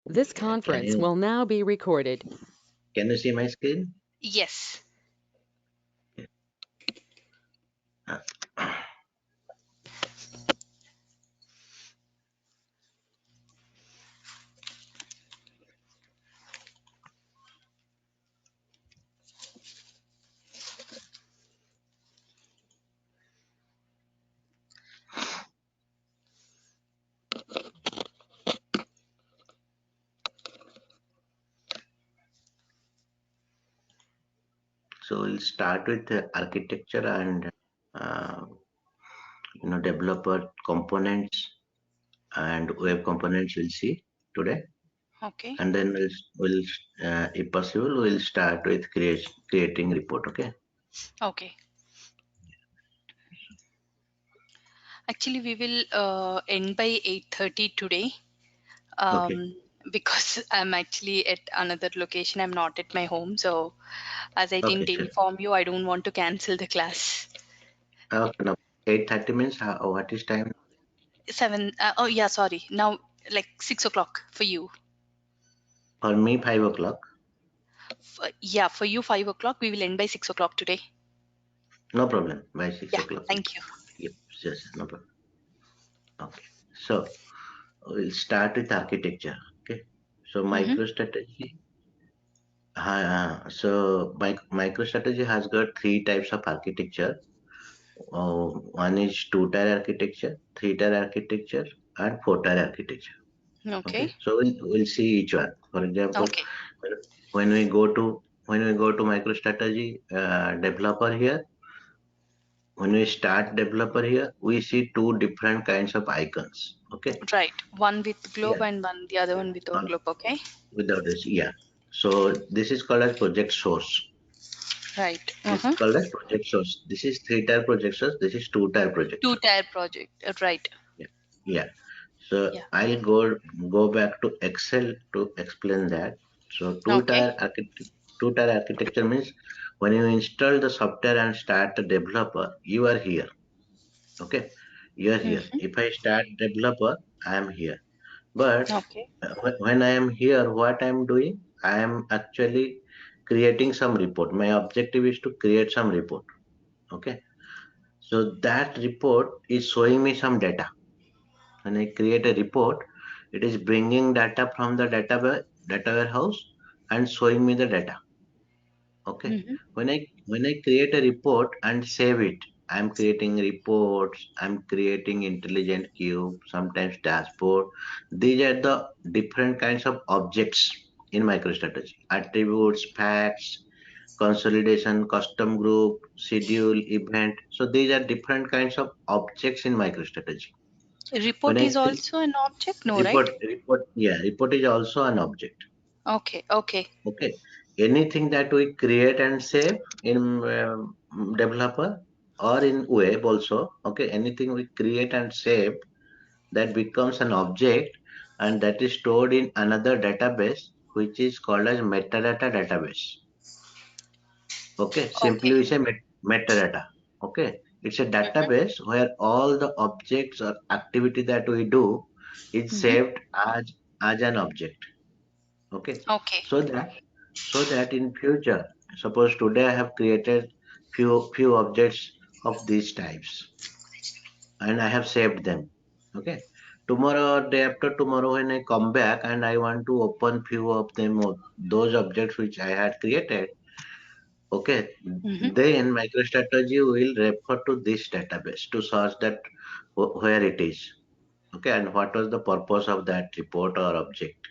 This Can conference you will now be recorded. see my screen? Yes. So we'll start with the architecture and uh, developer components and web components we'll see today, Okay. and then we'll if possible we'll start with creating report. Okay. Okay. Actually, we will end by 8:30 today. Okay. Because I'm actually at another location. I'm not at my home. So, as I Okay. didn't Sure. inform you, I don't want to cancel the class. Okay. Now 8:30 means what is time? Seven. Oh, yeah. Sorry. Now, like 6 o'clock for you. For me 5 o'clock. Yeah, for you, 5 o'clock. We will end by 6 o'clock today. No problem. By six Yeah. o'clock. Thank you. Yep. Yes. No problem. Okay. So we'll start with architecture. Okay. So Mm-hmm. MicroStrategy. MicroStrategy has got three types of architecture. One is two-tier architecture, three-tier architecture, and four-tier architecture. Okay. Okay, so we'll see each one. For example, Okay. when we go to MicroStrategy developer here, when we start developer here, we see two different kinds of icons. Okay, Right. One with yeah, globe and one the other one without uh, globe. Okay. without this, yeah. So this is called as project source. Right. This is Uh-huh. called as project source. This is three-tier project source. This is two-tier project source. Two-tier project. Right. Yeah. Yeah. So Yeah. I'll go back to Excel to explain that. So Okay. two-tier architecture means when you install the software and start the developer, you are here. Okay, you are here. Mm-hmm. If I start developer, I am here. But Okay. when I am here, what I am doing? I am actually creating some report. My objective is to create some report. Okay, so that report is showing me some data. When I create a report, it is bringing data from the data warehouse and showing me the data. Okay. Mm-hmm. When I create a report and save it, I'm creating reports, I'm creating intelligent cube, sometimes dashboard. These are the different kinds of objects in MicroStrategy. Attributes, facts, consolidation, custom group, schedule, event. So these are different kinds of objects in MicroStrategy. When Report I is also an object? No, right? report is also an object. Okay. Okay. Okay, anything that we create and save in developer or in web also. Okay, anything we create and save that becomes an object and that is stored in another database which is called as metadata database. Okay, simply Okay. we say metadata. Okay, it's a Mm-hmm. database where all the objects or activity that we do is Mm-hmm. saved as an object. Okay, Okay. so that in future, suppose today I have created few objects of these types and I have saved them. Okay, tomorrow or day after tomorrow when I come back and I want to open few of them of those objects which I had created. Okay, Mm-hmm. then MicroStrategy will refer to this database to search that where it is. Okay, and what was the purpose of that report or object.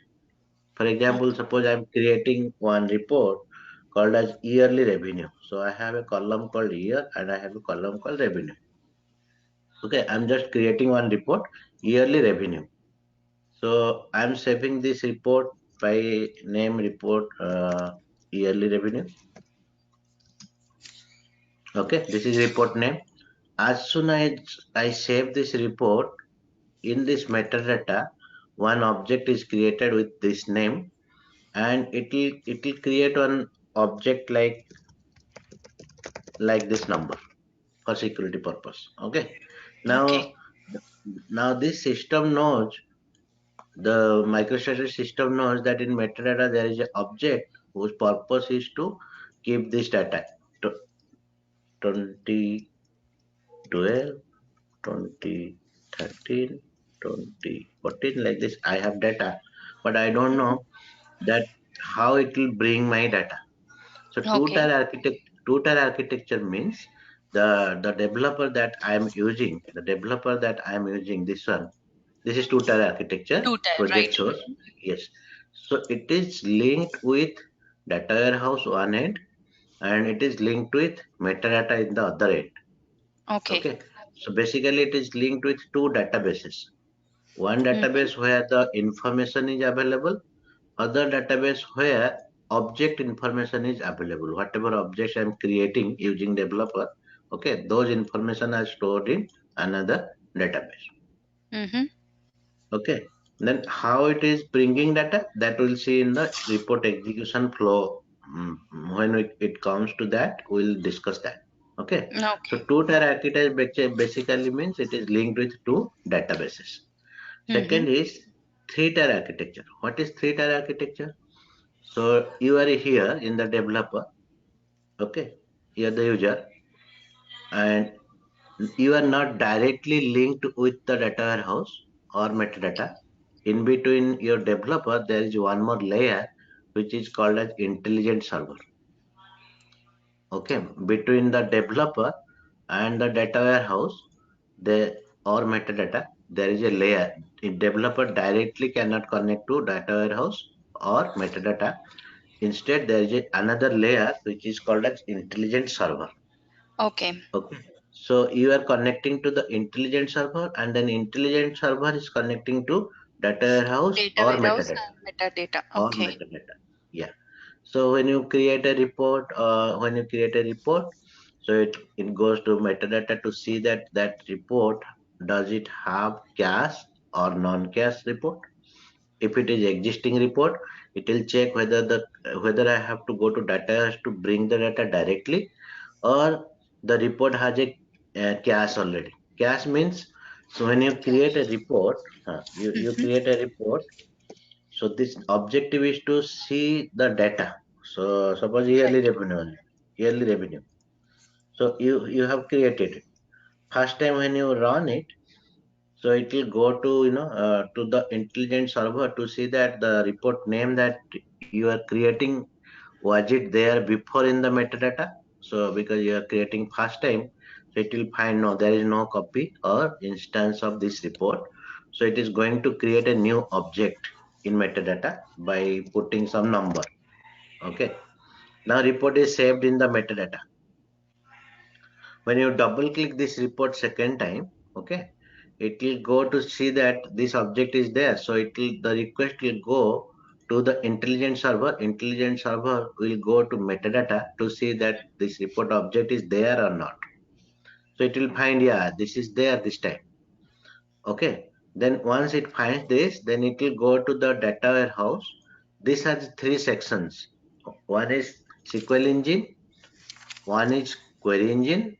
For example, suppose I'm creating one report called as yearly revenue. So I have a column called year and I have a column called revenue. Okay, I'm just creating one report, yearly revenue. So I'm saving this report by name report yearly revenue. Okay, this is report name. As soon as I save this report in this metadata, one object is created with this name and it will create one object like this number for security purpose. Okay, Okay. now this system knows The microstrategy system knows that in metadata there is an object whose purpose is to keep this data. 2012, 2013, 2014, like this. I have data, but I don't know that how it will bring my data. So Okay. two-tier architecture means the developer that I am using, this one. This is two-tier architecture Two tier, project right? source. Yes. So it is linked with data warehouse one end, and it is linked with metadata in the other end. Okay. Okay. So basically it is linked with two databases. One Mm-hmm. database where the information is available, other database where object information is available. Whatever objects I'm creating using developer, okay, those information are stored in another database. Mm-hmm. Okay. Then how it is bringing data, that we'll see in the report execution flow. When it comes to that, we'll discuss that. Okay. So Okay. two-tier architecture basically means it is linked with two databases. Mm-hmm. Second is three-tier architecture. What is three-tier architecture? So you are here in the developer, okay, you are the user, and you are not directly linked with the data warehouse or metadata. In between your developer, there is one more layer which is called as intelligent server. Okay, between the developer and the data warehouse, the or metadata, there is a layer. The developer directly cannot connect to data warehouse or metadata. Instead, there is another layer which is called as intelligent server. Okay. Okay. So you are connecting to the intelligent server, and then intelligent server is connecting to data warehouse Data warehouse and metadata. or Okay. metadata. Yeah. So when you create a report, so it goes to metadata to see that that report, does it have cache or non-cache report. If it is existing report, it will check whether I have to go to data to bring the data directly, or the report has a cache already. Cache means, so when you create a report, you Mm-hmm. create a report. So this objective is to see the data. So suppose yearly Right. revenue, yearly revenue. So you have created it. First time when you run it, so it will go to to the intelligent server to see that the report name that you are creating, was it there before in the metadata. So because you are creating first time, so it will find no, there is no copy or instance of this report. So it is going to create a new object in metadata by putting some number. Okay. Now report is saved in the metadata. When you double click this report second time, okay, it will go to see that this object is there. So the request will go to the intelligent server. Intelligent server will go to metadata to see that this report object is there or not. So it will find, yeah, this is there this time. Okay. Then once it finds this, then it will go to the data warehouse. This has three sections. One is SQL engine, one is query engine,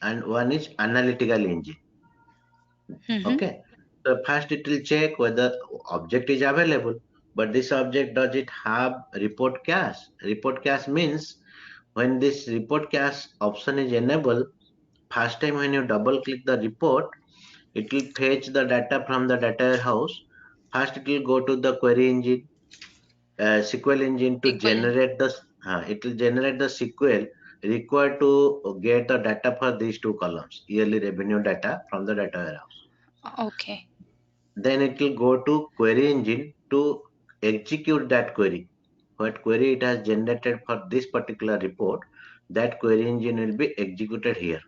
and one is analytical engine. Mm-hmm. Okay. So first it will check whether object is available, but this object, does it have report cache? Report cache means when this report cache option is enabled, first time when you double click the report, it will fetch the data from the data warehouse. First it will go to the query engine, SQL engine to Equal. generate it will generate the SQL required to get the data for these two columns, yearly revenue data from the data warehouse. Okay. Then it will go to query engine to execute that query. What query it has generated for this particular report, that query engine will be executed here.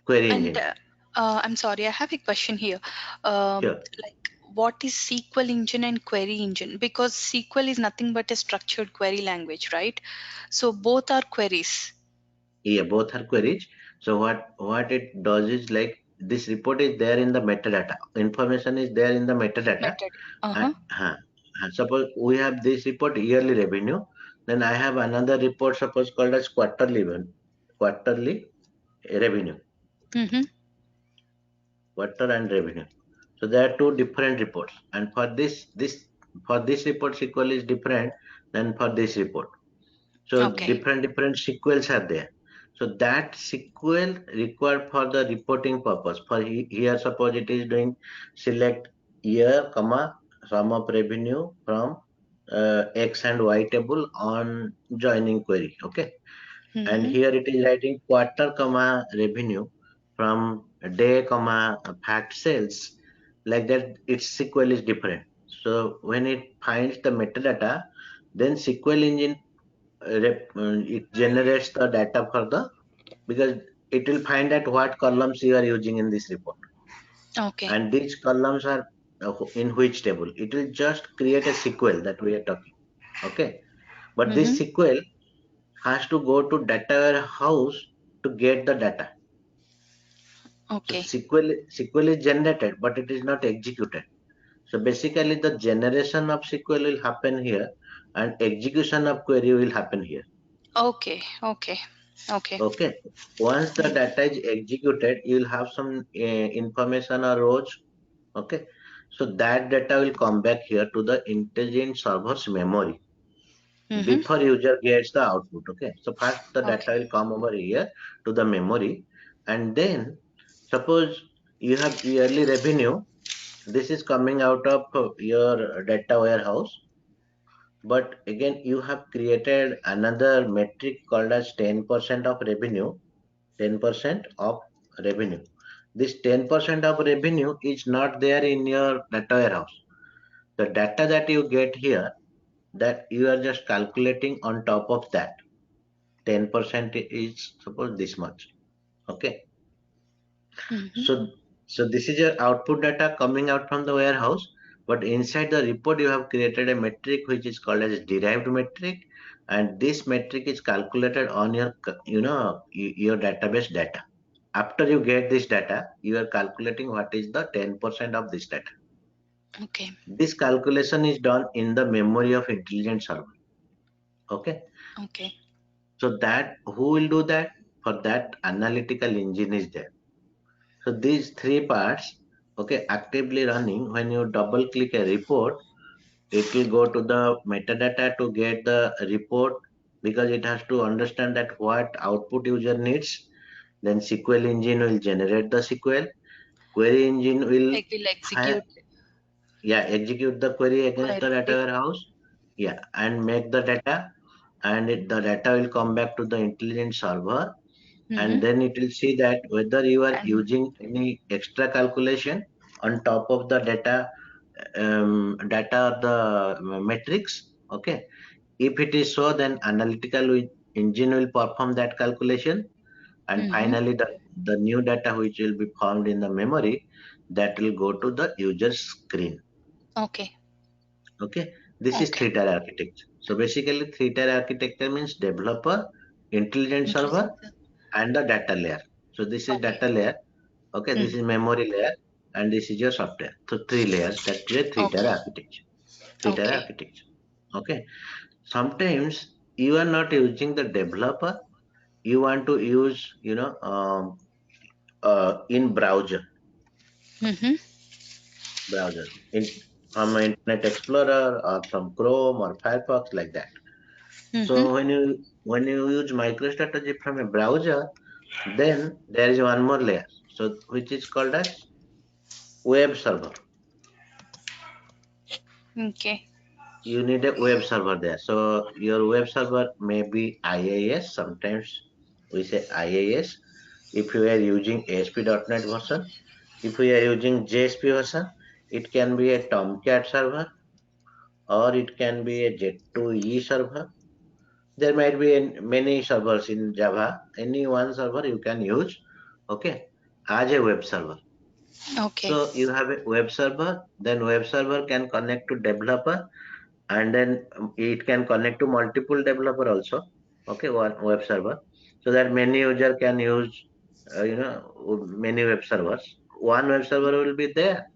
Query And engine. I'm sorry, I have a question here. Um, Sure. like, what is SQL engine and query engine? Because SQL is nothing but a structured query language, right? So both are queries. Yeah, both are queries. So what it does is, like, this report is there in the metadata. Information is there in the metadata. Method. Uh-huh. And, suppose we have this report yearly revenue. Then I have another report, suppose called as quarterly revenue. Mm-hmm. Quarter and revenue. So there are two different reports, and for this report SQL is different than for this report. So Okay. different SQLs are there. So that SQL required for the reporting purpose. For here, suppose it is doing select year, comma, sum of revenue from X and Y table on joining query. Okay, and Mm-hmm. here it is writing quarter, comma, revenue from day, comma, fact sales. Like that, its SQL is different. So when it finds the metadata, then SQL engine it generates the data for the, because it will find out what columns you are using in this report, Okay. and these columns are in which table. It will just create a SQL that we are talking. Okay, but this Mm-hmm. SQL has to go to data warehouse to get the data. So Okay. SQL is generated, but it is not executed. So basically, the generation of SQL will happen here, and execution of query will happen here. Okay. Okay. Okay. Okay. Once the Mm-hmm. data is executed, you will have some information or rows. Okay. So that data will come back here to the intelligent server's memory Mm-hmm. before user gets the output. Okay. So first the data Okay. will come over here to the memory, and then suppose you have yearly revenue. This is coming out of your data warehouse, but again you have created another metric called as 10% of revenue. 10% of revenue. This 10% of revenue is not there in your data warehouse. The data that you get here, that you are just calculating on top of that. 10% is suppose this much. Okay. Mm-hmm. So this is your output data coming out from the warehouse, but inside the report you have created a metric which is called as derived metric, and this metric is calculated on your your database data. After you get this data, you are calculating what is the 10% of this data. Okay. This calculation is done in the memory of intelligent server. Okay. Okay. So that who will do that? For that analytical engine is there. So these three parts, okay, actively running. When you double click a report, it will go to the metadata to get the report, because it has to understand that what output user needs. Then SQL engine will generate the SQL. Query engine will It will fi- execute execute the query against the data query. warehouse, and make the data, and the data will come back to the intelligent server, Mm-hmm. and then it will see that whether you are And using any extra calculation on top of the data or the metrics. Okay, if it is so, then analytical engine will perform that calculation, and mm-hmm. finally the new data which will be formed in the memory, that will go to the user screen. Okay. Okay, this is Okay. three-tier architecture. So basically, three-tier architecture means developer, intelligent server, Interesting. and the data layer. So this is Okay. data layer. Okay, this Mm-hmm. is memory layer, and this is your software. So three layers. That is a three-tier Okay. architecture. Three-tier Okay. architecture. Okay. Sometimes you are not using the developer. You want to use, in Mm-hmm. browser in from Internet Explorer or from Chrome or Firefox, like that. Mm-hmm. So when you use MicroStrategy from a browser, then there is one more layer. So which is called as web server. Okay. You need a web server there. So your web server may be IIS. Sometimes we say IIS. If you are using ASP.NET version, if we are using JSP version, it can be a Tomcat server, or it can be a Jet2E server. There might be many servers in Java. Any one server you can use, okay, as a web server. Okay. So you have a web server, then web server can connect to developer, and then it can connect to multiple developer also. Okay, one web server, so that many user can use, many web servers. One web server will be there,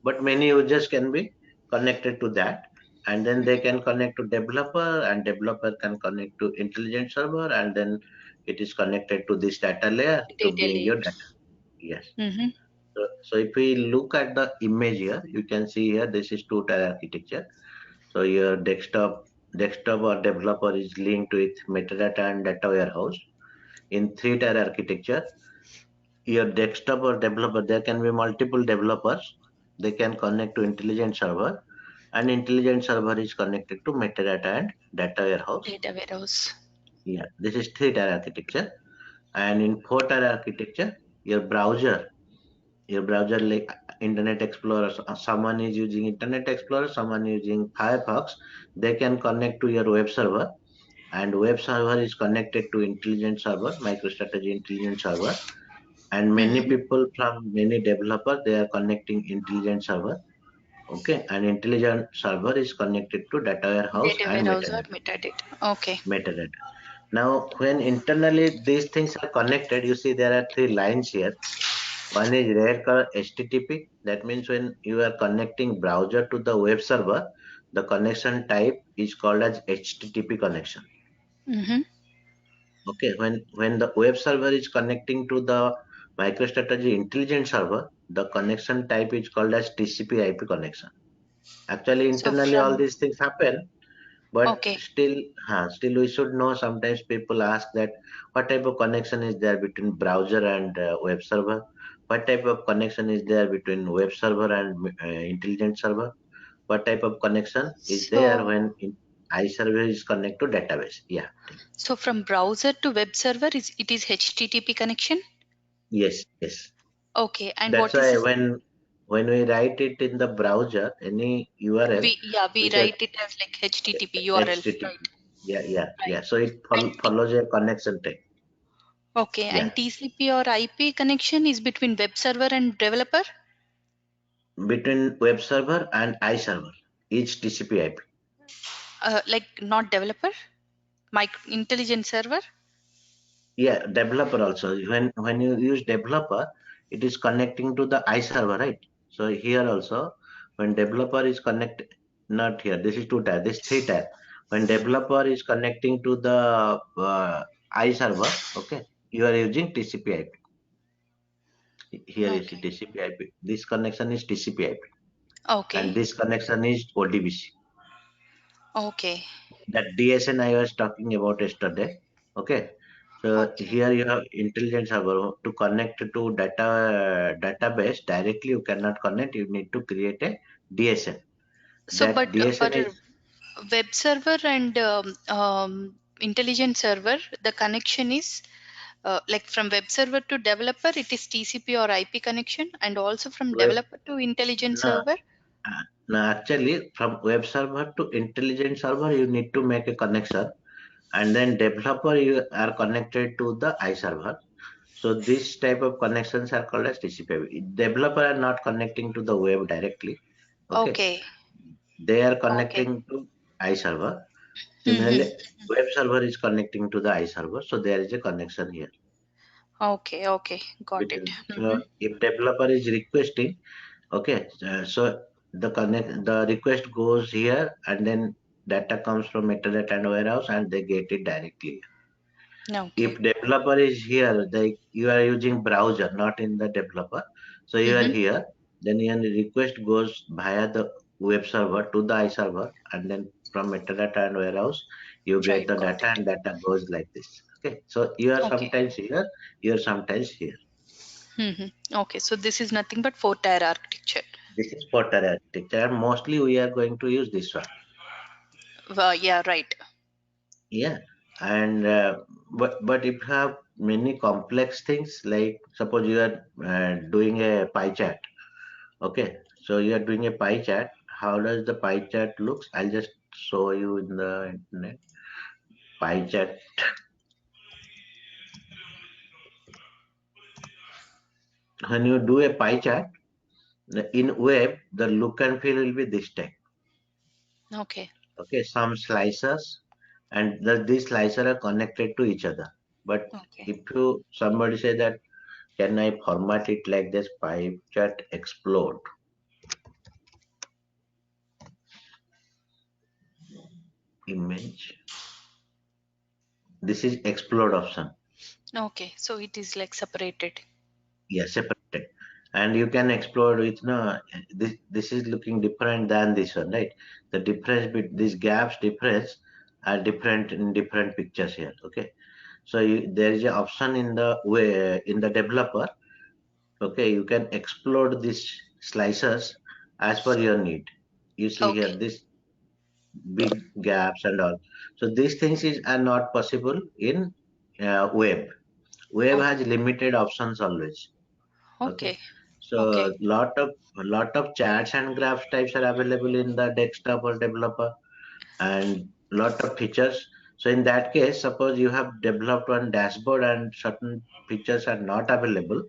but many users can be connected to that, and then they can connect to developer, and developer can connect to intelligent server, and then it is connected to this data layer to Data bring your layers. data. Yes. Mm-hmm. So if we look at the image here, you can see here this is two-tier architecture. So your desktop or developer is linked with metadata and data warehouse. In three-tier architecture, your desktop or developer, there can be multiple developers. They can connect to intelligent server, and intelligent server is connected to metadata and data warehouse. Data warehouse. Yeah, this is three-tier architecture. And in four-tier architecture, your browser like Internet Explorer, someone is using Internet Explorer, someone using Firefox, they can connect to your web server, and web server is connected to intelligent server, MicroStrategy intelligent server, and many Mm-hmm. people from many developers, they are connecting intelligent server. Okay, and intelligent server is connected to data warehouse Data and warehouse or metadata. metadata. Okay. Metadata. Now, when internally these things are connected, you see there are three lines here. One is red color HTTP. That means when you are connecting browser to the web server, the connection type is called as HTTP connection. Mm-hmm. Okay, when the web server is connecting to the MicroStrategy intelligent server, the connection type is called as TCP/IP connection. Actually, So internally all from these things happen, but okay. still we should know. Sometimes people ask that what type of connection is there between browser and web server? What type of connection is there between web server and intelligent server? What type of connection is there So when iServer is connected to database? Yeah. so from browser to web server is it is HTTP connection? Yes, yes. Okay. And That's what is why this? when we write it in the browser, any URL, We which has write it as like HTTP URL, HTTP. right? Yeah, yeah, Right. yeah. So it And follows a connection type. okay, Yeah. and TCP or IP connection is between web server and developer? Between web server and iServer, each TCP/IP. Like not developer? Intelligent server? Yeah, developer also. When you use developer, it is connecting to the iServer, right? So here also, when developer is connect, not here. This is two tier. This three tier. When developer is connecting to the iServer, okay, you are using TCP/IP. Here is Okay. TCP/IP. This connection is TCP/IP, and Okay. this connection is ODBC. Okay. That DSN I was talking about yesterday. Okay, so Okay. here you have intelligence server to connect to database directly. You cannot connect. You need to create a DSN. So, That but for DSN is web server and intelligent server, the connection is like from web server to developer, it is TCP or IP connection, and also from web. developer to intelligent No, server. no, actually from web server to intelligent server, you need to make a connection, and then developer you are connected to the iServer. So this type of connections are called as TCP. Developer are not connecting to the web directly. Okay, Okay. they are Okay. connecting to iServer. Mm-hmm. Similarly, web server is connecting to the iServer, so there is a connection here Okay. Okay. Got it. between. Mm-hmm. So if developer is requesting, okay, so the request goes here, and then data comes from metadata and warehouse, and they get it directly. Okay. If developer is here, you are using browser, not in the developer. So you are Mm-hmm. here, then your request goes via the web server to the iServer, and then from metadata and warehouse, you get Right. the Got data, it. and data goes like this. Okay, so you are Okay. sometimes here, you are sometimes here. Mm-hmm. Okay. So this is nothing but four-tier architecture. This is for architecture, and mostly we are going to use this one. Yeah. Right. Yeah, and but if you have many complex things, like suppose you are doing a pie chart. Okay, so you are doing a pie chart. How does the pie chart looks? I'll just show you in the internet. Pie chart. When you do a pie chart in web, the look and feel will be this type. Okay. Okay, some slicers, and these slicers are connected to each other. But Okay. if you somebody say that, can I format it like this? Pie chart explode image. This is explode option. Okay. So it is like separated. Yeah, separated. and you can explore with no this is looking different than this one, right? The difference with these gaps difference are different in different pictures here. Okay, so there is an option in the way in the developer. Okay, you can explode these slicers as per your need. You see here Okay. this big gaps and all. So these things are not possible in web. Web Oh, has limited options always. Okay, okay. Okay. so lot of chats and graphs types are available in the desktop or developer, and lot of features. So in that case, suppose you have developed one dashboard and certain features are not available.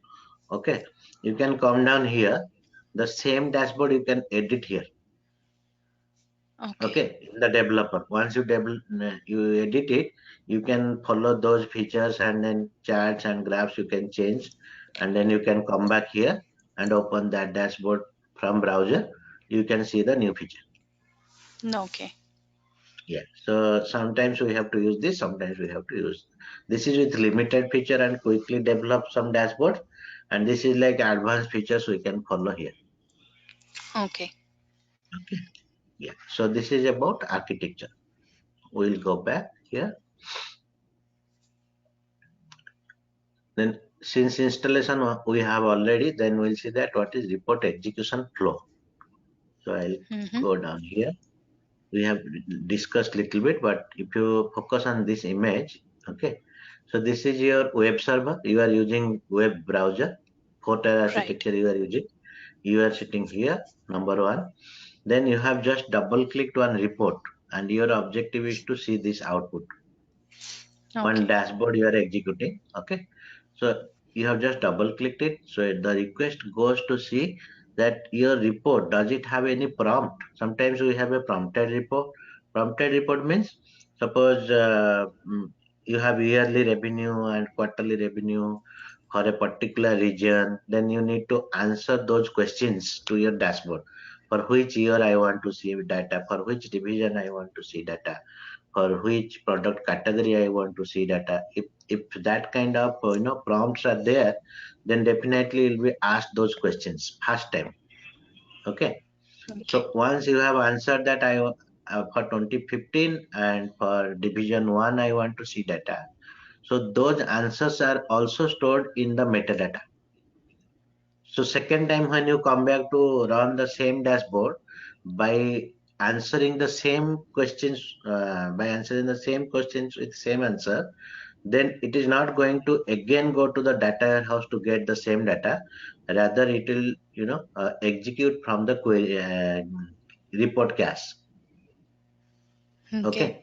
Okay, you can come down here. The same dashboard you can edit here. Okay. Okay, in the developer. Once you edit it, you can follow those features, and then charts and graphs you can change, and then you can come back here and open that dashboard from browser. You can see the new feature. No, okay. Yeah. So sometimes we have to use this, sometimes we have to use this is with limited feature and quickly develop some dashboard, and this is like advanced features we can follow here. Okay. Okay. Yeah. So this is about architecture. We'll go back here. Then since installation we have already, then we'll see that what is report execution flow. So I'll Mm-hmm. go down here. We have discussed little bit, but if you focus on this image, okay. So this is your web server. You are using web browser, 4-tier Right. architecture you are using. You are sitting here, number one. Then you have just double clicked on report, and your objective is to see this output. One Okay. dashboard you are executing. Okay, so you have just double clicked it. So the request goes to see that your report, does it have any prompt? Sometimes we have a prompted report. Prompted report means, suppose you have yearly revenue and quarterly revenue for a particular region, then you need to answer those questions to your dashboard. For which year I want to see data, for which division I want to see data, for which product category I want to see data. If that kind of prompts are there, then definitely you'll be asked those questions first time. Okay. Okay. So once you have answered that for 2015 and for division one I want to see data. So those answers are also stored in the metadata. So second time when you come back to run the same dashboard by answering the same questions, with same answer, then it is not going to again go to the data warehouse to get the same data. Rather, it will execute from the query report cache. Okay. Okay.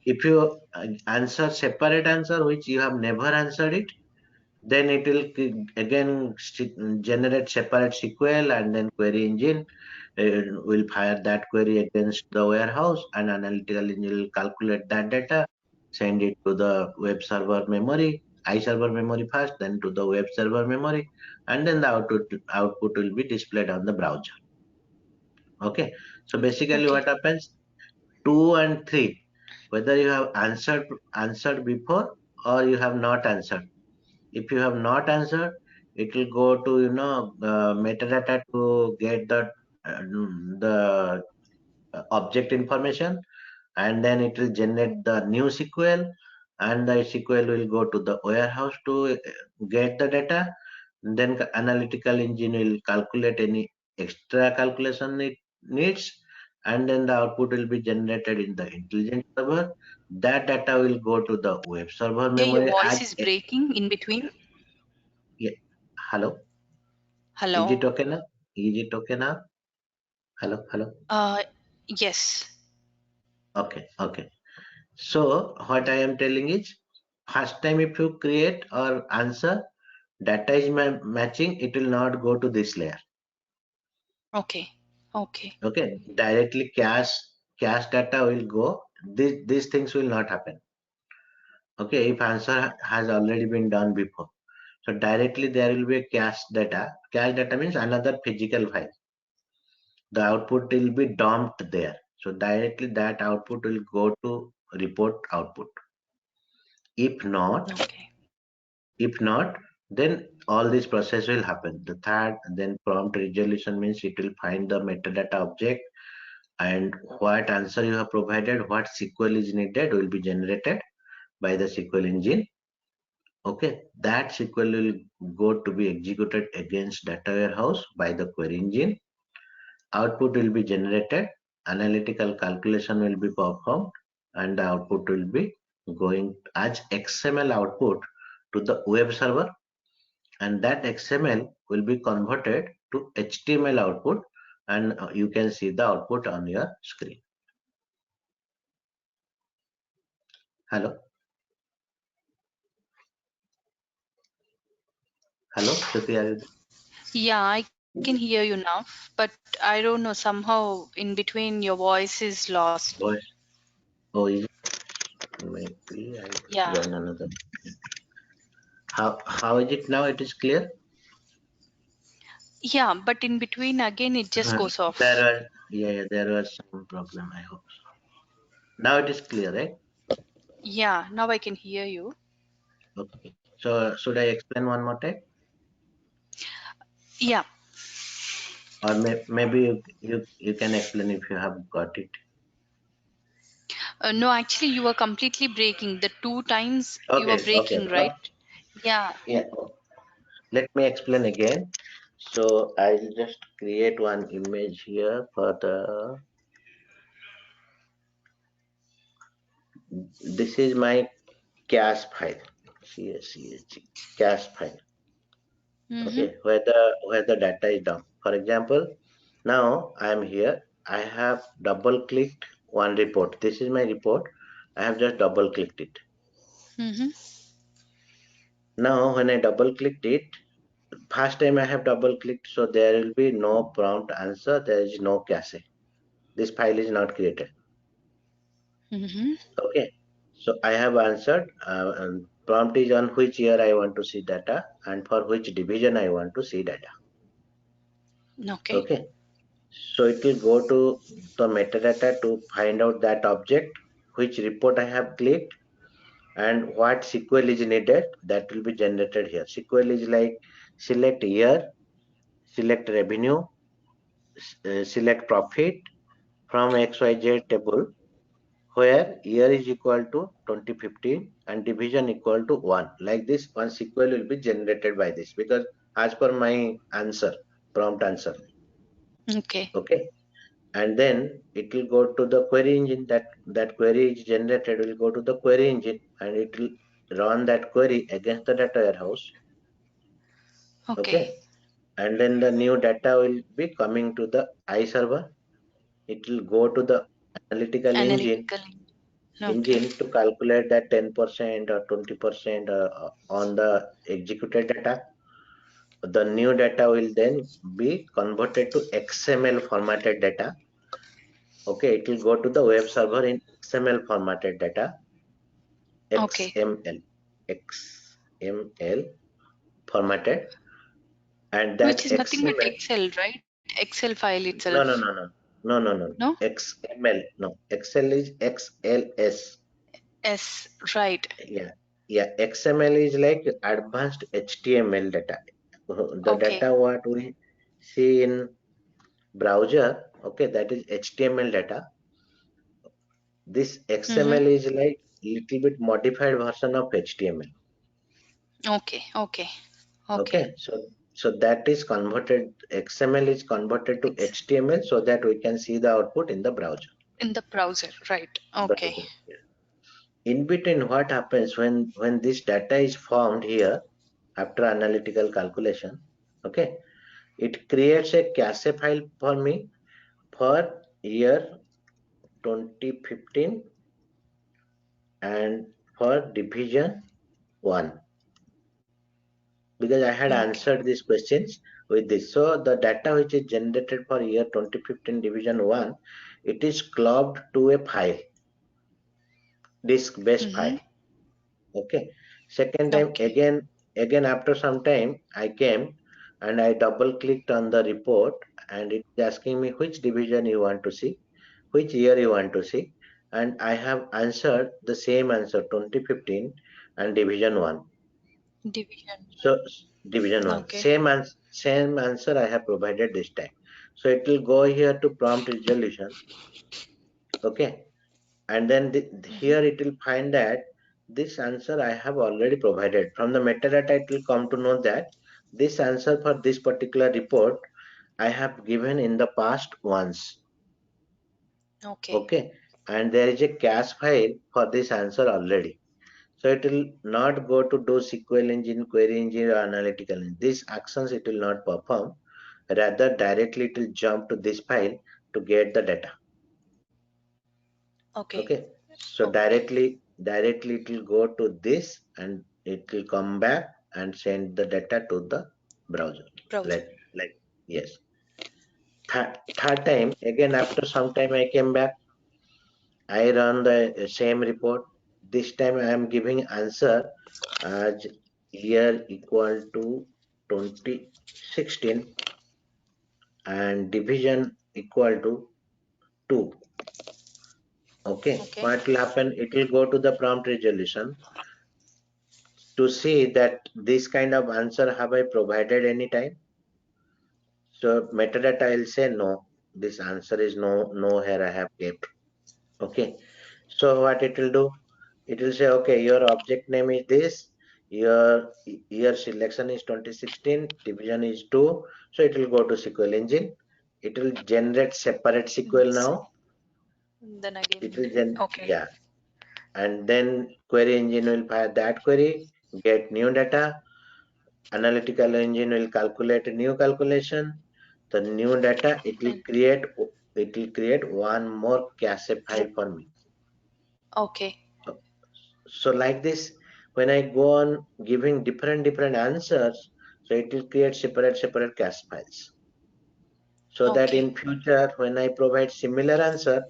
If you answer separate answer which you have never answered it, then it will again generate separate SQL, and then query engine will fire that query against the warehouse, and analytical engine will calculate that data, send it to the web server memory, iServer memory first, then to the web server memory, and then the output will be displayed on the browser. Okay, so basically Okay. what happens, 2 and 3, whether you have answered before or you have not answered. If you have not answered, it will go to metadata to get the object information, and then it will generate the new SQL, and the SQL will go to the warehouse to get the data. Then analytical engine will calculate any extra calculation it needs, and then the output will be generated in the intelligent server. That data will go to the web server Yeah, your memory voice is breaking in between. yeah. Hello, is Hello. it okay now? Is it okay now? Hello, hello. Uh, yes. Okay, okay. So what I am telling is, first time if you create or answer, data is matching, it will not go to this layer. Okay. Okay. Okay, directly cache data will go. These things will not happen. Okay, if answer has already been done before. So directly there will be a cache data. Cache data means another physical file. The output will be dumped there. So directly that output will go to report output. If not, Okay. if not, then all this process will happen. The third, then prompt resolution means it will find the metadata object and what answer you have provided, what SQL is needed will be generated by the SQL engine. Okay, that SQL will go to be executed against data warehouse by the query engine. Output will be generated, analytical calculation will be performed, and the output will be going as XML output to the web server, and that XML will be converted to HTML output, and you can see the output on your screen. Hello? Hello, Shruti, are you there? Yeah, I can hear you now, but I don't know, somehow in between your voice is lost. Voice. Oh, is it? Maybe I Yeah. join another. How is it now? It is clear? Yeah, but in between again it just goes There off. was, yeah, there was some problem, I hope so. Now it is clear, right? Yeah, now I can hear you. Okay. So should I explain one more time? Yeah. Or maybe you can explain if you have got it. No, actually you were completely breaking. The two times you were Okay, okay. breaking, right? Yeah. Yeah. Let me explain again. So I'll just create one image here for the. This is my cache file. CSCHG cache file. Mm-hmm. Okay, where the data is down. For example, now I am here. I have double clicked one report. This is my report. I have just double clicked it. Mm-hmm. Now when I double clicked it, first time I have double clicked, so there will be no prompt answer. There is no cache. This file is not created. Mm-hmm. Okay, so I have answered. And prompt is on which year I want to see data and for which division I want to see data. Okay. Okay, so it will go to the metadata to find out that object, which report I have clicked, and what SQL is needed. That will be generated here. SQL is like select year, select revenue, select profit from XYZ table, where year is equal to 2015 and division equal to 1. Like this, one SQL will be generated by this because as per my answer, prompt answer. Okay. Okay. And then it will go to the query engine. That query is generated will go to the query engine and it will run that query against the data warehouse. Okay. Okay. And then the new data will be coming to the iServer. It will go to the analytical Analytically. Okay. engine to calculate that 10% or 20% on the executed data. The new data will then be converted to XML formatted data. Okay, it will go to the web server in XML formatted data. Okay. XML formatted, and Which that is nothing but XML. Excel, right? Excel file No, no, itself. no, no, no, no, no. No? XML. No, Excel is XLS. S, right. Yeah, yeah. XML is like advanced HTML data. The Okay. data what we see in browser, okay, that is HTML data. This Mm-hmm. XML is like little bit modified version of HTML. Okay. Okay. Okay. Okay, so that is converted. XML is converted to Excel. HTML so that we can see the output in the browser. In the browser, right. Okay. Browser. In between, what happens when this data is formed here after analytical calculation? Okay, it creates a cache file for me for year 2015 and for division 1 because I had Okay. answered these questions with this. So the data which is generated for year 2015 division 1, it is clubbed to a file, disk based Mm-hmm. file. Okay. Second time Okay. again after some time I came and I double clicked on the report and it's asking me which division you want to see, which year you want to see, and I have answered the same answer 2015 and division 1. Division So one. division 1. Okay. Same answer I have provided this time. So it will go here to prompt resolution. Okay. And then here it will find that this answer I have already provided. From the metadata, it will come to know that this answer for this particular report I have given in the past once. Okay. Okay. And there is a cache file for this answer already. So it will not go to do SQL engine, query engine, or analytical engine. These actions it will not perform. Rather, directly it will jump to this file to get the data. Okay. Okay. So Okay. directly it will go to this and it will come back and send the data to the browser. Browser. Like yes. Third time again after some time I came back. I run the same report. This time I am giving answer as year equal to 2016 and division equal to 2. Okay, Okay. what will happen? It will go to the prompt resolution to see that this kind of answer have I provided any time. So metadata will say no, this answer is no here I have kept. Okay, so what it will do? It will say, okay, your object name is this, your year selection is 2016, division is 2, so it will go to SQL engine. It will generate separate SQL Yes. now. Then It again. will Okay. yeah, and then query engine will fire that query, get new data. Analytical engine will calculate a new calculation. The new data And it will create one more cache file for me. okay. So like this, when I go on giving different answers, so it will create separate cache files. So that Okay. in future, when I provide similar answer,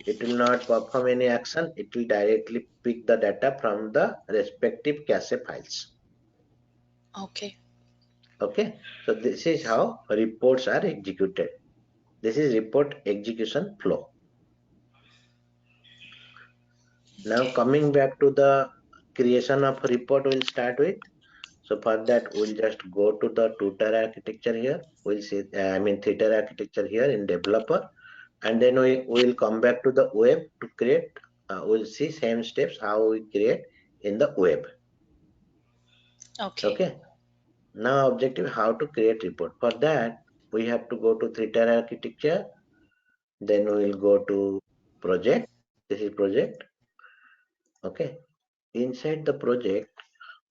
it will not perform any action. It will directly pick the data from the respective cache files. Okay. Okay. So this is how reports are executed. This is report execution flow. Now Okay. coming back to the creation of a report, we'll start with. So for that, we'll just go to the tutor architecture here. We'll see, theater architecture here in developer, and then we will come back to the web to create. We'll see same steps how we create in the web. Okay. Okay. Now objective how to create report. For that, we have to go to theater architecture. Then we will go to project. This is project. Okay. Inside the project,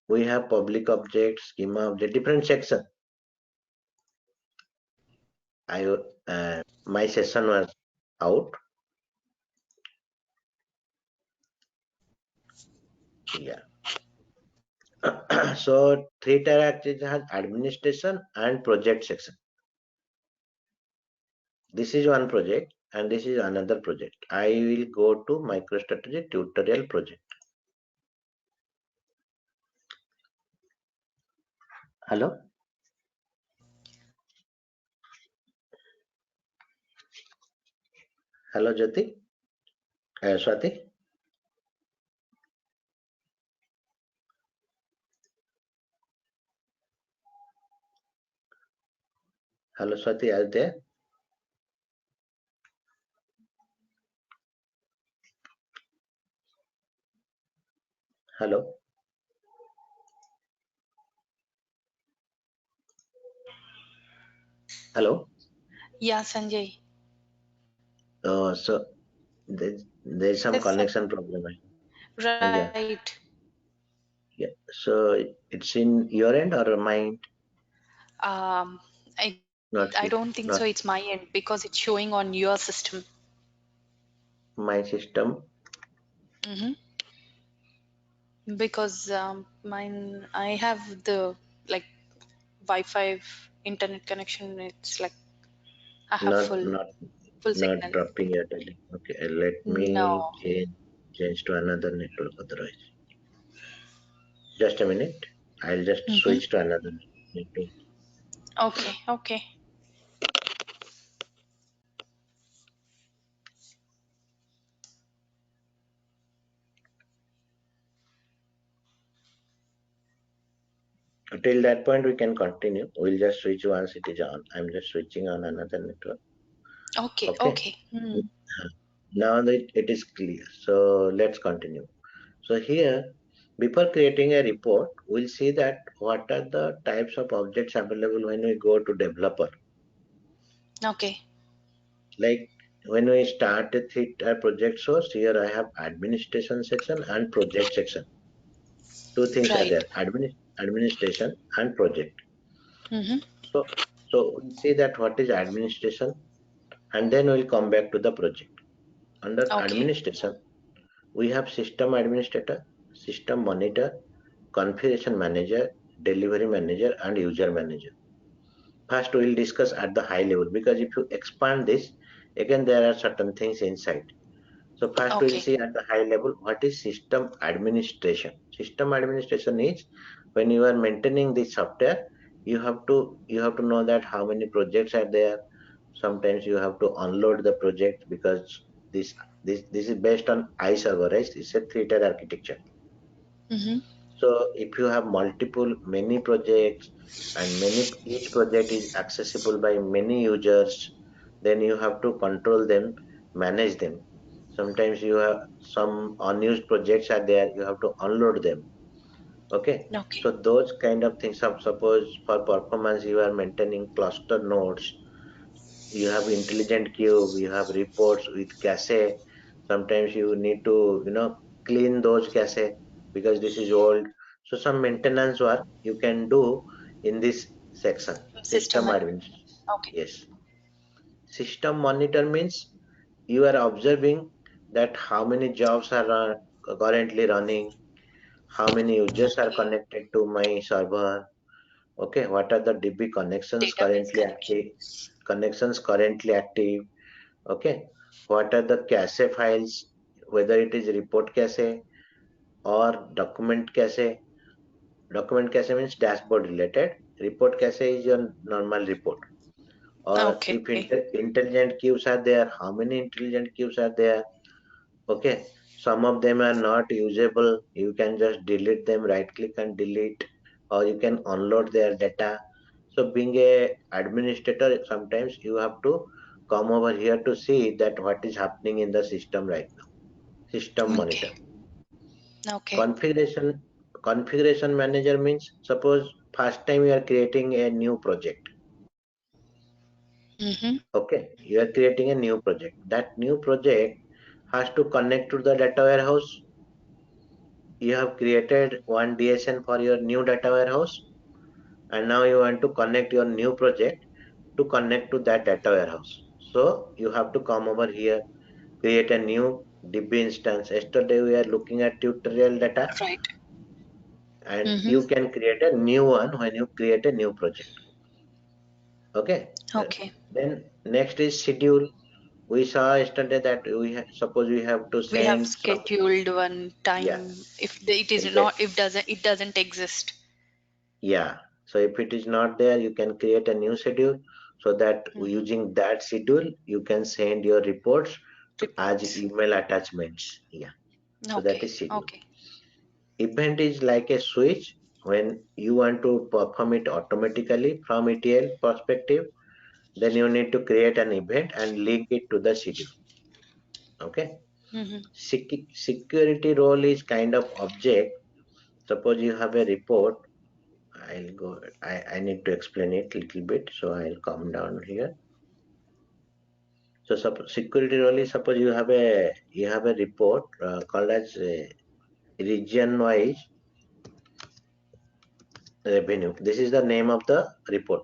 we have public object, schema object, different section. My session was out. Yeah. So three-tier architecture has administration and project section. This is one project and this is another project. I will go to MicroStrategy tutorial project. Hello? Hello, Jyoti? Swati? Hello, Swati, are you there? Hello? Hello? Yeah, Sanjay. So there's some There's some connection problem. Yeah, right. yeah. So it's in your end or mine? Um, I Not I sure. don't think so. Not It's my end because it's showing on your system. my system. Mm-hmm. Because mine, I have the like Wi-Fi internet connection. It's like I have Not full not full not signal. dropping your telling. Okay, let me No. change to another network otherwise. Just a minute. I'll just Mm-hmm. switch to another network. Okay. Okay. Till that point, we can continue. We'll just switch once it is on. I'm just switching on another network. Okay, Okay. okay. Now that it is clear. So let's continue. So here, before creating a report, we'll see that what are the types of objects available when we go to developer. Okay. Like when we start with it a project source, here I have administration section and project section. Two things are Right. there, administration and project. Mm-hmm. So, so we'll see that what is administration, and then we'll come back to the project. Under Okay. administration, we have system administrator, system monitor, configuration manager, delivery manager, and user manager. First, we will discuss at the high level because if you expand this, again there are certain things inside. So first we will Okay. see at the high level what is system administration. System administration is when you are maintaining the software, you have to know that how many projects are there. Sometimes you have to unload the project because this is based on iServer, right? It's a three-tier architecture. Mm-hmm. So if you have many projects and each project is accessible by many users, then you have to control them, manage them. Sometimes you have some unused projects are there, you have to unload them. Okay. Okay. So those kind of things, suppose for performance you are maintaining cluster nodes, you have intelligent cube, you have reports with cache. Sometimes you need to, clean those cache because this is old. So some maintenance work you can do in this section, System system and admin. okay. Yes. System monitor means you are observing that how many jobs are currently running, how many users are connected to my server. Okay, what are the DB Database connection. connections currently active. Okay, what are the cache files, whether it is report cache or document cache. Document cache means dashboard related. Report cache is your normal report. Or Okay. if intelligent queues are there, how many intelligent queues are there? Okay, some of them are not usable. You can just delete them, right click and delete, or you can unload their data. So being a administrator, sometimes you have to come over here to see that what is happening in the system right now. System monitor. Okay. Okay. Configuration manager means suppose first time you are creating a new project. Mm-hmm. Okay, you are creating a new project. That new project has to connect to the data warehouse. You have created one DSN for your new data warehouse, and now you want to connect your new project to connect to that data warehouse. So you have to come over here, create a new DB instance. Yesterday we are looking at tutorial data, Right. and Mm-hmm. you can create a new one when you create a new project. Okay. Okay. Then next is schedule. We saw yesterday that suppose we have to We have send some. scheduled one Yeah, time if it is not, exactly. if doesn't, it doesn't exist. Yeah. So if it is not there, you can create a new schedule so that Mm-hmm. using that schedule, you can send your reports as Reports. email attachments. Yeah. So that Okay. is schedule. Okay. Event is like a switch when you want to perform it automatically from ETL perspective, then you need to create an event and link it to the schedule. Okay. Mm-hmm. Security role is kind of object. Suppose you have a report. I'll go. I need to explain it a little bit, so I'll come down here. So security role is suppose you have a report called as region wise revenue. This is the name of the report,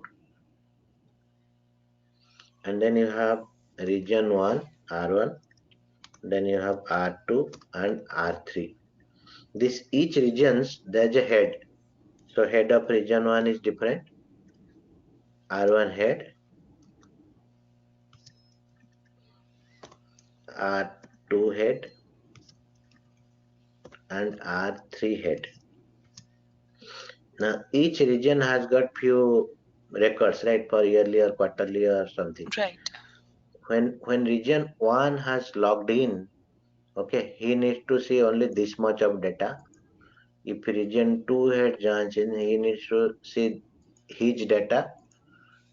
and then you have region 1 R1, then you have R2 and R3. This each regions there's a head. So head of region 1 is different. R1 head, R2 head, and R3 head. Now each region has got few records, right, for yearly or quarterly or something. Right. When region 1 has logged in, okay, he needs to see only this much of data. If region 2 head joins in, he needs to see his data,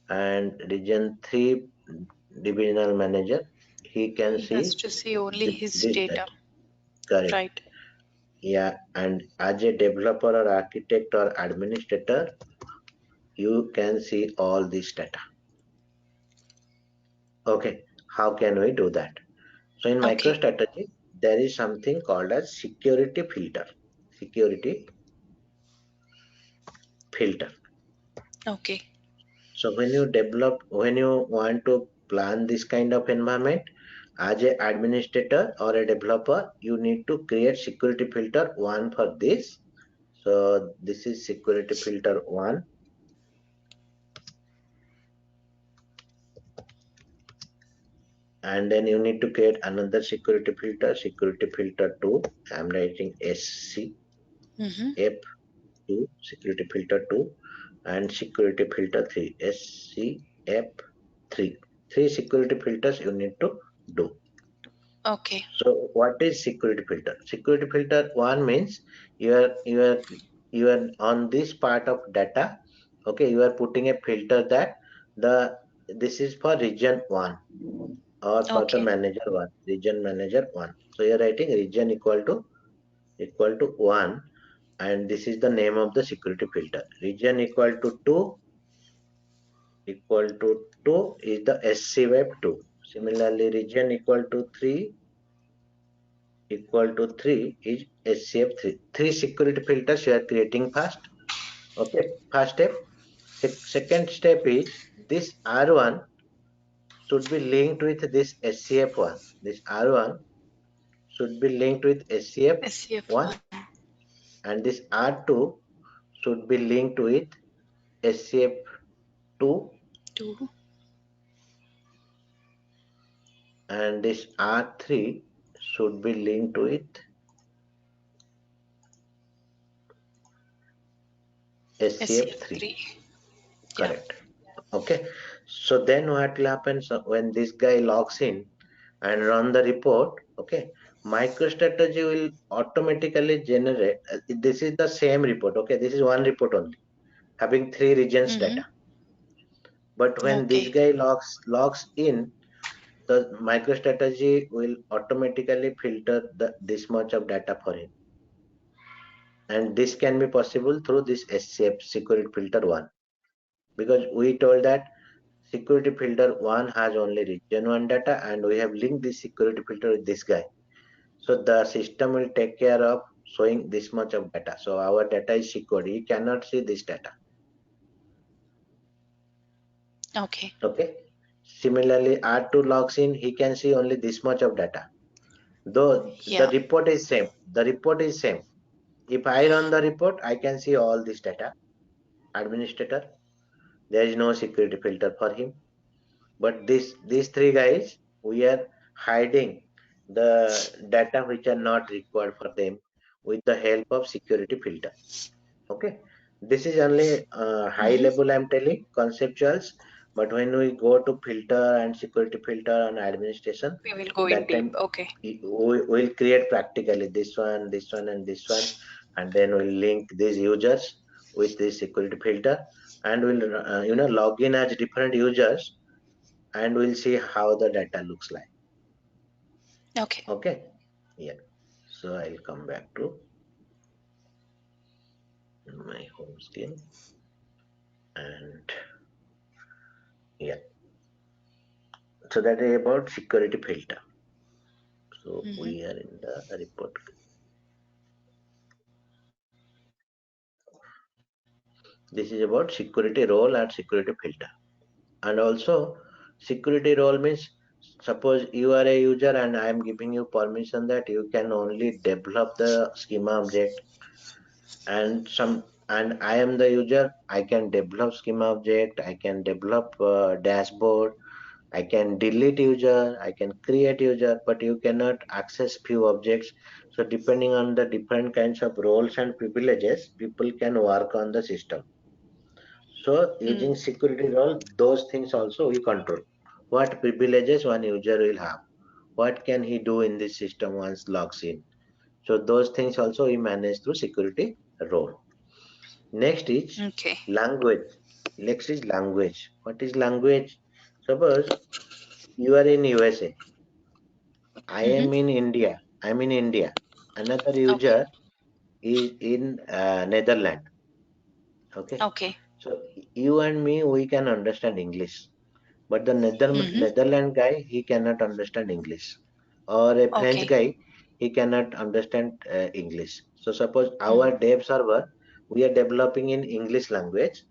and region 3 divisional manager, he can He has see to see only his this data. data. Correct. Right. Yeah, and as a developer or architect or administrator, you can see all this data. Okay, how can we do that? So in Okay. MicroStrategy, there is something called as security filter. Security filter. Okay. So when you want to plan this kind of environment, as a administrator or a developer, you need to create security filter one for this. So this is security filter one. And then you need to create another security filter 2. I'm writing SC Mm-hmm. F2, security filter 2, and security filter 3, SCF3. Three security filters you need to do. Okay. So what is security filter? Security filter 1 means you are on this part of data. Okay, you are putting a filter that this is for region 1 or for the Okay. manager 1, region manager 1. So you are writing region equal to 1, and this is the name of the security filter. Region equal to 2 is the SC web 2. Similarly, region equal to 3 is SCF3. Three security filters you are creating first. Okay, first step. Second step is this R1 should be linked with this SCF1. This R1 should be linked with SCF1, SCF1. and this R2 should be linked with SCF2, 2. and this R3 should be linked with SCF3. SCF3. Yeah. Correct. Okay. So then what will happen? So when this guy logs in and run the report, okay, MicroStrategy will automatically generate. This is the same report. Okay, this is one report only, having three regions Mm-hmm. data. But when this Okay. guy logs in, the MicroStrategy will automatically filter this much of data for him, and this can be possible through this SCF security filter 1, because we told that security filter 1 has only region 1 data, and we have linked this security filter with this guy. So the system will take care of showing this much of data. So our data is secured. He cannot see this data. Okay. Okay. Similarly, R2 logs in, he can see only this much of data. Though the Yeah. report is same. The report is same. If I run the report, I can see all this data. Administrator, there is no security filter for him. But these three guys, we are hiding the data which are not required for them with the help of security filter. Okay, this is only high Mm-hmm. level I'm telling conceptuals, but when we go to filter and security filter and administration, We will go in that deep. time Okay. we will create practically this one, this one, and this one, and then we'll link these users with this security filter, and we'll log in as different users, and we'll see how the data looks like. Okay. Okay, yeah. So I'll come back to my home screen, and yeah. So that is about security filter. So Mm-hmm. we are in the report. This is about security role and security filter. And also security role means, suppose you are a user and I am giving you permission that you can only develop the schema object, and I am the user, I can develop schema object, I can develop dashboard, I can delete user, I can create user, but you cannot access few objects. So depending on the different kinds of roles and privileges, people can work on the system. So using Mm. security role, those things also we control. What privileges one user will have? What can he do in this system once logs in? So those things also we manage through security role. Next is Okay. language. Next is language. What is language? Suppose you are in USA. I am Mm-hmm. in India. I'm in India. Another Okay. user is in Netherlands. Okay. Okay. So you and me, we can understand English. But the Mm-hmm. Netherlands guy, he cannot understand English. Or a French Okay. guy, he cannot understand English. So suppose Mm. our dev server, we are developing in English language,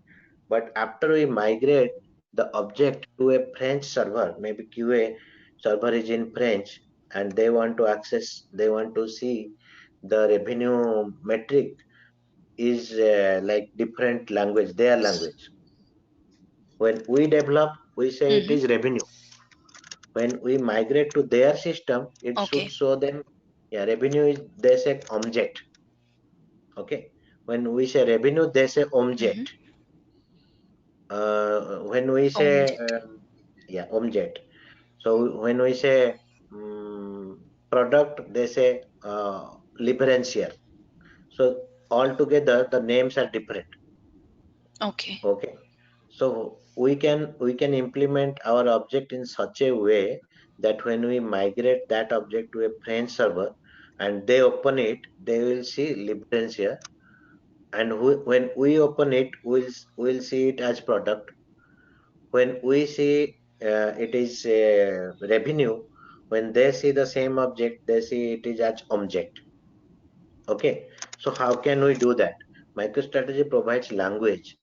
but after we migrate the object to a French server, maybe QA server is in French, and they want to see the revenue metric is like different language, their language. When we develop, we say it Mm-hmm. is revenue. When we migrate to their system, it should Okay. show them, yeah, revenue is, they say object. Okay. When we say revenue, they say Mm-hmm. object. When we say, Object. yeah, object. So when we say product, they say differential. So altogether, the names are different. Okay. Okay. So we can implement our object in such a way that when we migrate that object to a French server and they open it, they will see libres here. And when we open it, we'll see it as product. When we see it is revenue, when they see the same object, they see it is as object. Okay. So how can we do that? MicroStrategy provides language.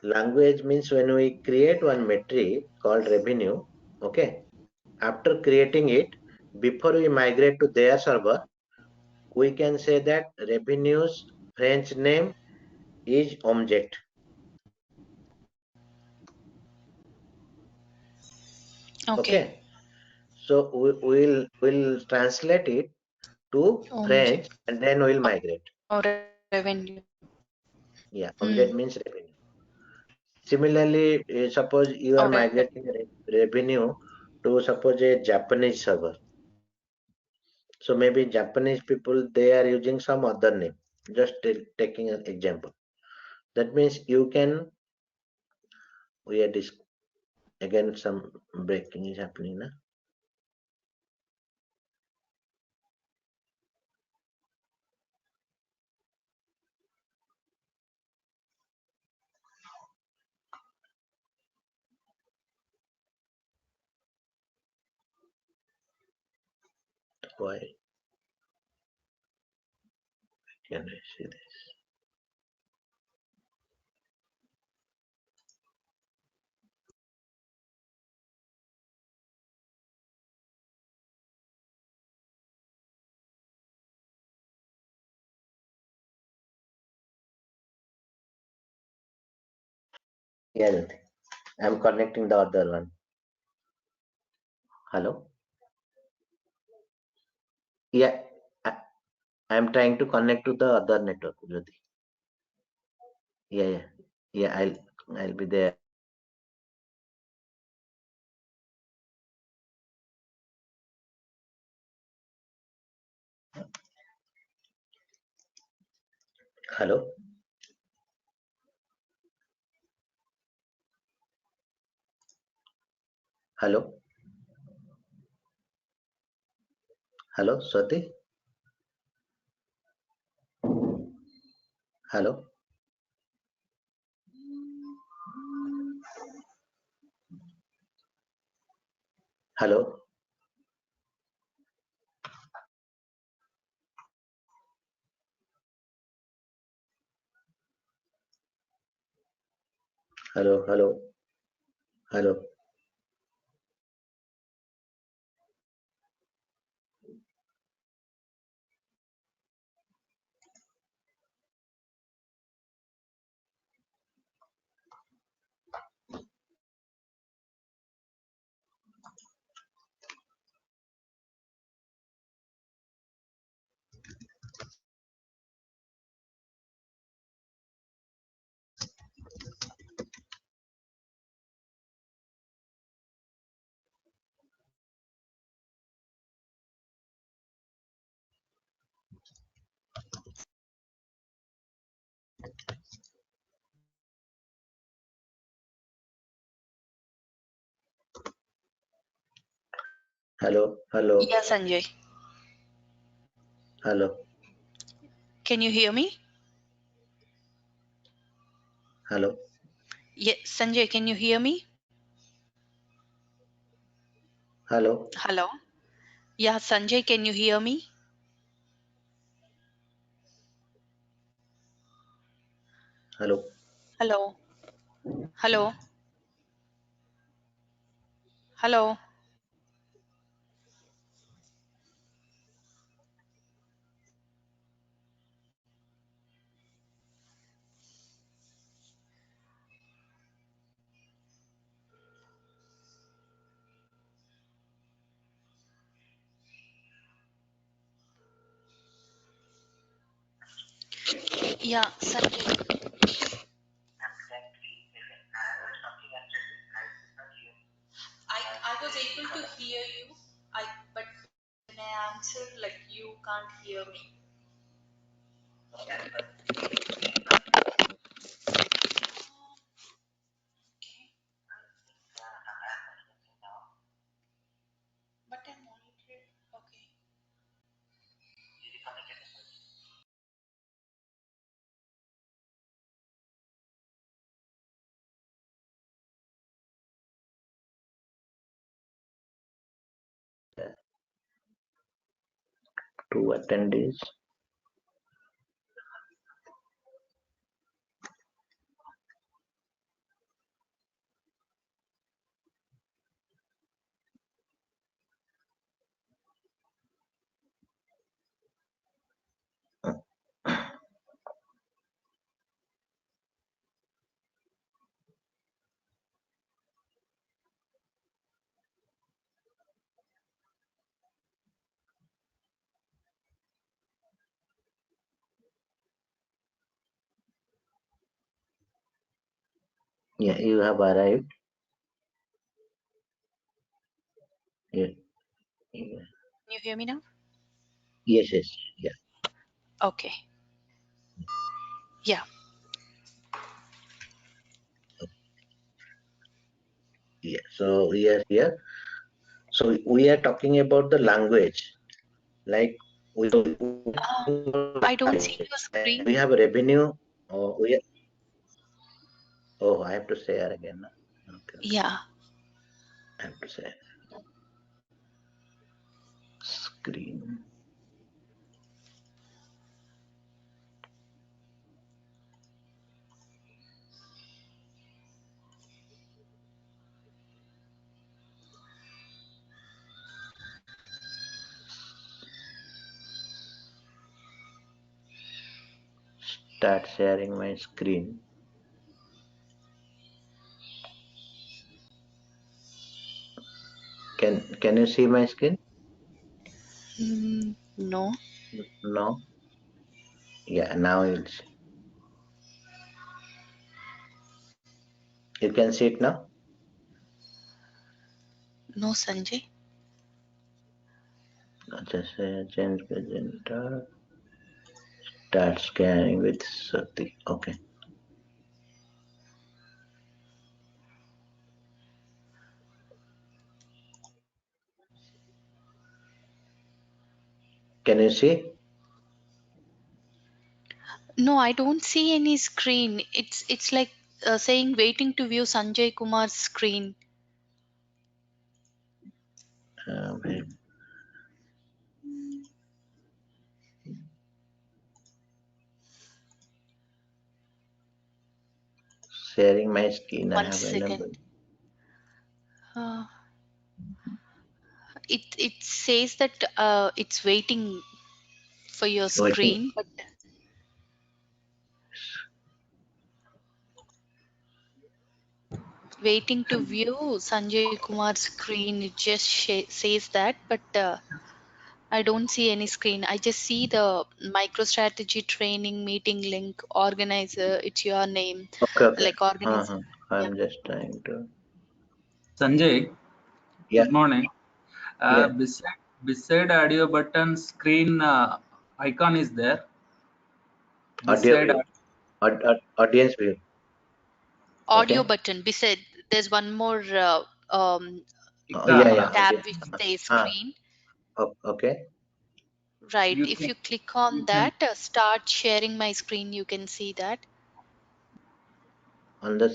Language means when we create one metric called revenue, okay, after creating it, before we migrate to their server, we can say that revenue's French name is object. Okay. Okay, so we'll translate it to French Object and then we'll migrate. or revenue. Yeah, Hmm. object means revenue. Similarly, suppose you are Okay. migrating revenue to suppose a Japanese server. So maybe Japanese people, they are using some other name. Just taking an example. That means you can, we are again some breaking is happening now. Why can I see this? Yeah, Jyoti. I'm connecting the other one. Hello? Yeah, I, I'm trying to connect to the other network, Jyoti. Yeah, yeah. Yeah, I'll be there. Hello? Hello? Hello, Swati? Hello? Hello? Hello? Hello? Hello? Hello, hello, Yeah, Sanjay. hello, Can you hear me? hello, Yeah, Sanjay, can you hear me? hello, Hello. Yeah, Sanjay, can you hear me? hello. Hello. Hello. Hello. Yeah, Sanjay. I was able to hear you. But when I answered, like you can't hear me. Okay. But I'm monitoring. Okay. Two attendees. Yeah, you have arrived. Yeah, yeah. Can you hear me now? Yes, yes, yeah, Okay. Yeah. yeah. So we are here. So we are talking about the language. Like we I don't see your we screen. have revenue. We I have to say it again. Okay, okay. Yeah. I have to say screen. Start sharing my screen. Can you see my screen? No. No. Yeah, now it's you can see it now. No, Sanjay. Just say change presenter. Start scanning with Sakti. Okay. Can you see? No, I don't see any screen. It's like saying waiting to view Sanjay Kumar's screen. Wait. Sharing my screen. I One have second. enabled. Uh, it says that it's waiting for your Waiting. screen, but waiting to view Sanjay Kumar's screen. It just says that, but I don't see any screen. I just see the MicroStrategy training meeting link, organizer. It's your name, Okay, okay. like organizer. Yeah. I'm just trying to. Sanjay, Yeah, good morning. yeah. Beside audio button screen icon is there. Audio Beside view. Audience view. Audio Okay. button beside there's one more Yeah. tab Okay. which says screen. Okay. Right. You If can you click on you can that, start sharing my screen, you can see that. On the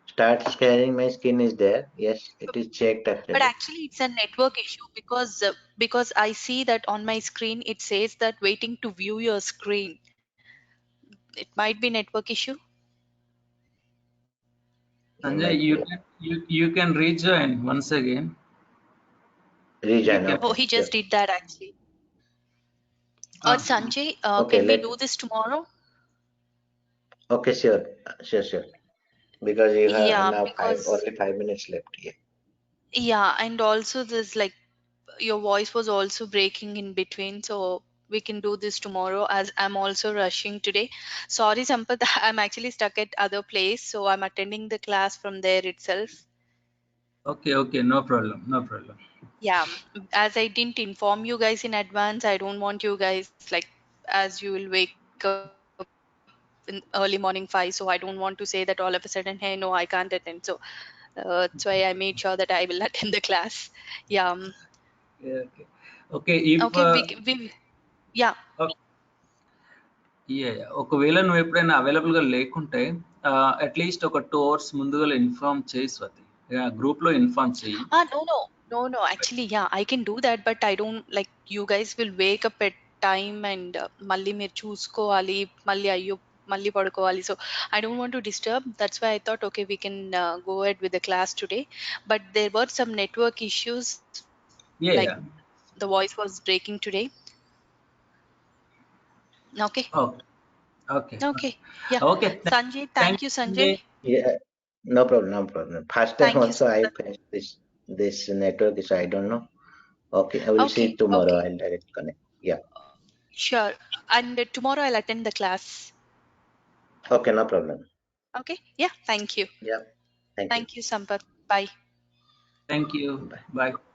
start sharing my screen is there. Yes, it is checked But actually. actually, it's a network issue because I see that on my screen it says that waiting to view your screen. It might be network issue. Sanjay, Might be. you can rejoin once again. You Rejoin. can Oh, Okay. he Sure. just did that actually. Or ah, Sanjay, Okay. can we do this tomorrow? Okay. Sure. Sure. Because you have Yeah, now because only 5 minutes left. Yeah. yeah, and also this like your voice was also breaking in between, so we can do this tomorrow as I'm also rushing today. Sorry, Sampath, I'm actually stuck at other place, so I'm attending the class from there itself. okay, no problem. Yeah, as I didn't inform you guys in advance, I don't want you guys like as you will wake up in early morning 5, so I don't want to say that all of a sudden, hey, no, I can't attend. So that's why I made sure that I will attend the class. Yeah. Okay. Okay, if Okay, we yeah. ఒకవేళ నువ్వు ఎప్పుడైనా available గా లేకుంటే at least ఒక 2 hours ముందుగా inform చేయి Swathi. Group లో inform చేయి. No. Actually, yeah, I can do that, but I don't like you guys will wake up at time and మళ్ళీ మీరు చూసుకోవాలి మళ్ళీ అయ్యో మళ్ళీ పడుకోవాలి. So I don't want to disturb. That's why I thought, okay, we can go ahead with the class today. But there were some network issues, like Yeah. the voice was breaking today. Okay. Okay. Okay. Yeah. Okay. Sanjay, Thank thank you, you, Sanjay. Sanjay. Yeah. No problem. No problem. First time Thank you, also I Sampath. faced this network issue. I don't know. Okay. I will see it tomorrow. Okay. I'll direct connect. Yeah. Sure. And tomorrow I'll attend the class. Okay. No problem. Okay. Yeah. Thank you. Yeah. Thank you. Thank you, Sampath. Bye. Thank you. Bye. Bye.